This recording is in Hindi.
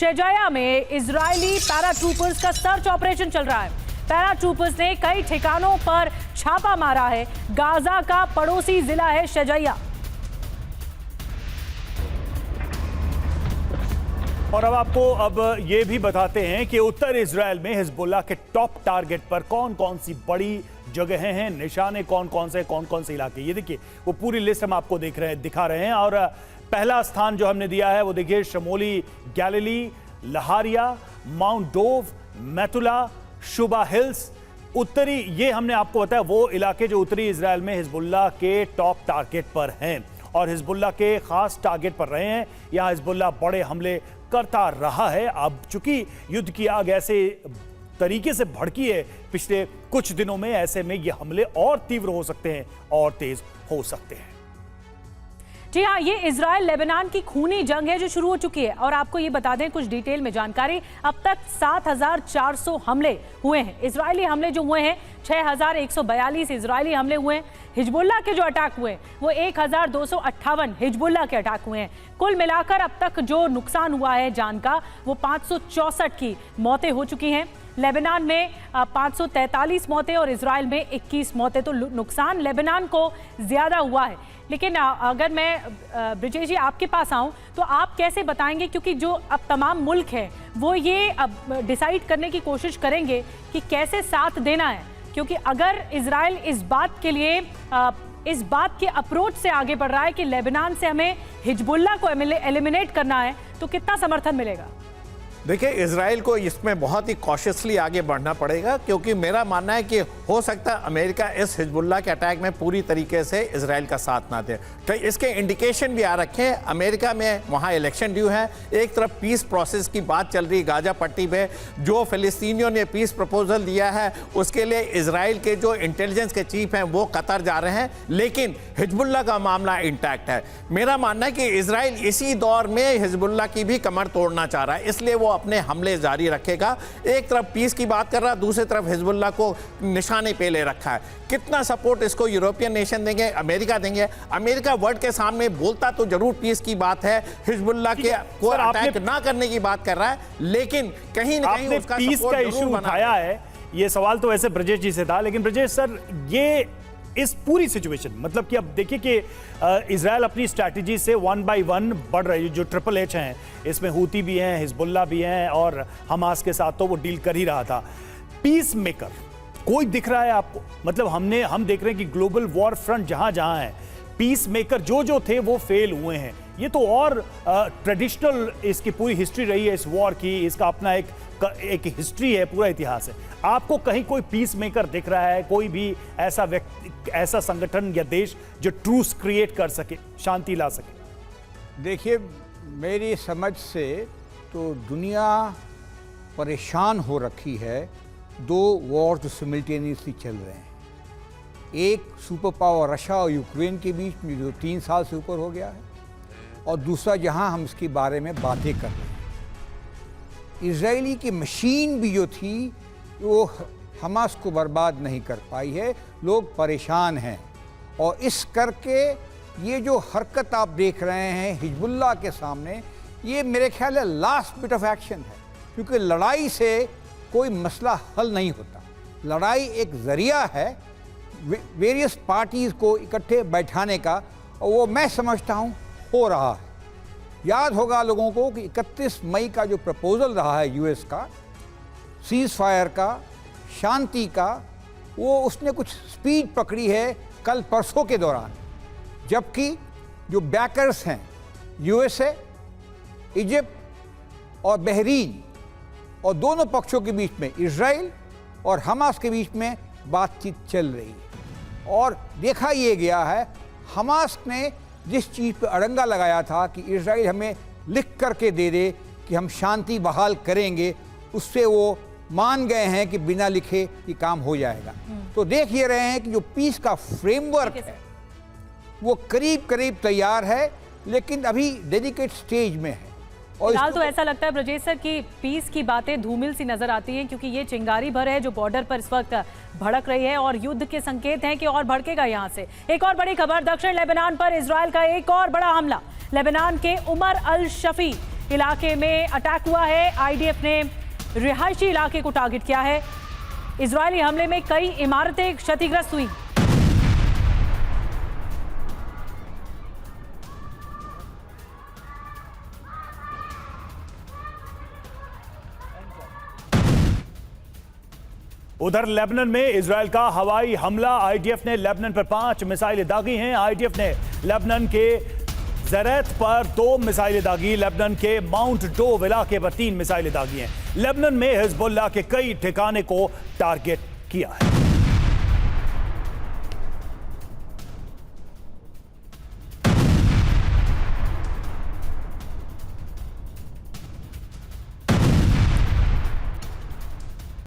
शेजाया में इजरायली पैराट्रूपर्स का सर्च ऑपरेशन चल रहा है। पैराट्रूपर्स ने कई ठिकानों पर छापा मारा है। गाजा का पड़ोसी जिला है शेजाया। और अब ये भी बताते हैं कि उत्तर इजराइल में हिजबुल्लाह के टॉप टारगेट पर कौन कौन सी बड़ी जगहें हैं, निशाने कौन कौन से इलाके। ये देखिए वो पूरी लिस्ट हम आपको दिखा रहे हैं। और पहला स्थान जो हमने दिया है वो देखिए शमोली गैलिली, लहारिया, माउंट डोव, मैतुला, शुबा हिल्स। उत्तरी ये हमने आपको बताया वो इलाके जो उत्तरी इजराइल में हिजबुल्लाह के टॉप टारगेट पर हैं और हिजबुल्लाह के खास टारगेट पर रहे हैं। यहां हिजबुल्लाह बड़े हमले करता रहा है। अब चूंकि युद्ध की आग ऐसे तरीके से भड़की है पिछले कुछ दिनों में, ऐसे में ये हमले और तीव्र हो सकते हैं और तेज हो सकते हैं। जी हाँ, ये इजराइल लेबनान की खूनी जंग है जो शुरू हो चुकी है। और आपको ये बता दें कुछ डिटेल में जानकारी, अब तक 7,400 हमले हुए हैं। इजरायली हमले जो हुए हैं 6,142 इजरायली हमले हुए हैं। हिजबुल्लाह के जो अटैक हुए वो 1,258 हिजबुल्लाह के अटैक हुए हैं। कुल मिलाकर अब तक जो नुकसान हुआ है जान का वो 564 की मौतें हो चुकी हैं। लेबनान में 543 मौतें और इजराइल में 21 मौतें। तो नुकसान लेबनान को ज़्यादा हुआ है। लेकिन अगर मैं ब्रिजेश जी आपके पास आऊं तो आप कैसे बताएंगे, क्योंकि जो अब तमाम मुल्क हैं वो ये अब डिसाइड करने की कोशिश करेंगे कि कैसे साथ देना है, क्योंकि अगर इजराइल इस बात के अप्रोच से आगे बढ़ रहा है कि लेबनान से हमें हिजबुल्लाह को एलिमिनेट करना है तो कितना समर्थन मिलेगा? देखिए, इजराइल को इसमें बहुत ही कॉशियसली आगे बढ़ना पड़ेगा, क्योंकि मेरा मानना है कि हो सकता है अमेरिका इस हिजबुल्लाह के अटैक में पूरी तरीके से इजराइल का साथ ना दे। तो इसके इंडिकेशन भी आ रखे हैं। अमेरिका में वहाँ इलेक्शन ड्यू है, एक तरफ पीस प्रोसेस की बात चल रही है गाजा पट्टी में। जो फिलिस्तीनियों ने पीस प्रपोजल दिया है उसके लिए इजराइल के जो इंटेलिजेंस के चीफ हैं वो कतर जा रहे हैं, लेकिन हिजबुल्लाह का मामला इंटैक्ट है। मेरा मानना है कि इजराइल इसी दौर में हिजबुल्लाह की भी कमर तोड़ना चाह रहा है, इसलिए वो अपने हमले जारी रखेगा। एक तरफ पीस की बात कर रहा है, दूसरी तरफ हिजबुल्लाह को निशाने पे ले रखा है। कितना सपोर्ट इसको यूरोपियन नेशन देंगे, अमेरिका देंगे? अमेरिका वर्ल्ड के सामने बोलता तो जरूर पीस की बात है, हिजबुल्लाह के को अटैक ना करने की बात कर रहा है, लेकिन कहीं ना कहीं उसका पीस का इशू उठाया है। ये सवाल तो वैसे ब्रजेश जी से था, लेकिन ब्रजेश सर ये इस पूरी सिचुएशन मतलब कि अब देखिए कि इजराइल अपनी स्ट्रैटेजी से 1 by 1 बढ़ रही है। जो ट्रिपल एच हैं इसमें हूती भी हैं, हिजबुल्लाह भी हैं और हमास के साथ तो वो डील कर ही रहा था। पीस मेकर कोई दिख रहा है आपको? मतलब हम देख रहे हैं कि ग्लोबल वॉर फ्रंट जहां जहां है, पीस मेकर जो थे वो फेल हुए हैं। ये तो और ट्रेडिशनल इसकी पूरी हिस्ट्री रही है इस वॉर की, इसका अपना एक हिस्ट्री है, पूरा इतिहास है। आपको कहीं कोई पीस मेकर दिख रहा है, कोई भी ऐसा व्यक्ति, ऐसा संगठन या देश जो ट्रूस क्रिएट कर सके, शांति ला सके? देखिए, मेरी समझ से तो दुनिया परेशान हो रखी है। दो वॉर जो सिमिल्टेनियसली चल रहे हैं, एक सुपर पावर रशिया और यूक्रेन के बीच में जो 3 साल से ऊपर हो गया है, और दूसरा जहां हम इसके बारे में बातें कर रहे हैं। इजरायली की मशीन भी जो थी वो हमास को बर्बाद नहीं कर पाई है। लोग परेशान हैं, और इस करके ये जो हरकत आप देख रहे हैं हिजबुल्लाह के सामने, ये मेरे ख्याल है लास्ट बिट ऑफ एक्शन है, क्योंकि लड़ाई से कोई मसला हल नहीं होता। लड़ाई एक जरिया है वेरियस पार्टीज़ को इकट्ठे बैठाने का, और वो मैं समझता हूँ हो रहा है। याद होगा लोगों को कि 31 मई का जो प्रपोजल रहा है यूएस का, सीज फायर का, शांति का, वो उसने कुछ स्पीड पकड़ी है कल परसों के दौरान, जबकि जो बैकर्स हैं यूएसए, इजिप्ट और बहरीन, और दोनों पक्षों के बीच में इजराइल और हमास के बीच में बातचीत चल रही है। और देखा ये गया है, हमास ने जिस चीज़ पर अड़ंगा लगाया था कि इजराइल हमें लिख करके दे दे कि हम शांति बहाल करेंगे, उससे वो मान गए हैं कि बिना लिखे ये काम हो जाएगा। तो देख ये रहे हैं कि जो पीस का फ्रेमवर्क है वो करीब करीब तैयार है, लेकिन अभी डेडिकेट स्टेज में है। और फिलहाल तो ऐसा लगता है ब्रजेश सर कि पीस की बातें धूमिल सी नजर आती हैं, क्योंकि ये चिंगारी भर है जो बॉर्डर पर इस वक्त भड़क रही है और युद्ध के संकेत हैं कि और भड़केगा यहां से। एक और बड़ी खबर, दक्षिण लेबनान पर इजराइल का एक और बड़ा हमला। लेबनान के उमर अल शफी इलाके में अटैक हुआ है। आईडीएफ ने रिहायशी इलाके को टारगेट किया है। इजरायली हमले में कई इमारतें क्षतिग्रस्त हुई। उधर लेबनान में इजरायल का हवाई हमला। आईडीएफ ने लेबनान पर 5 मिसाइलें दागी हैं। आईडीएफ ने लेबनान के ज़रैत पर 2 मिसाइलें दागी। लेबनान के माउंट डोव इलाके पर 3 मिसाइलें दागी हैं। लेबनान में हिजबुल्लाह के कई ठिकाने को टारगेट किया है।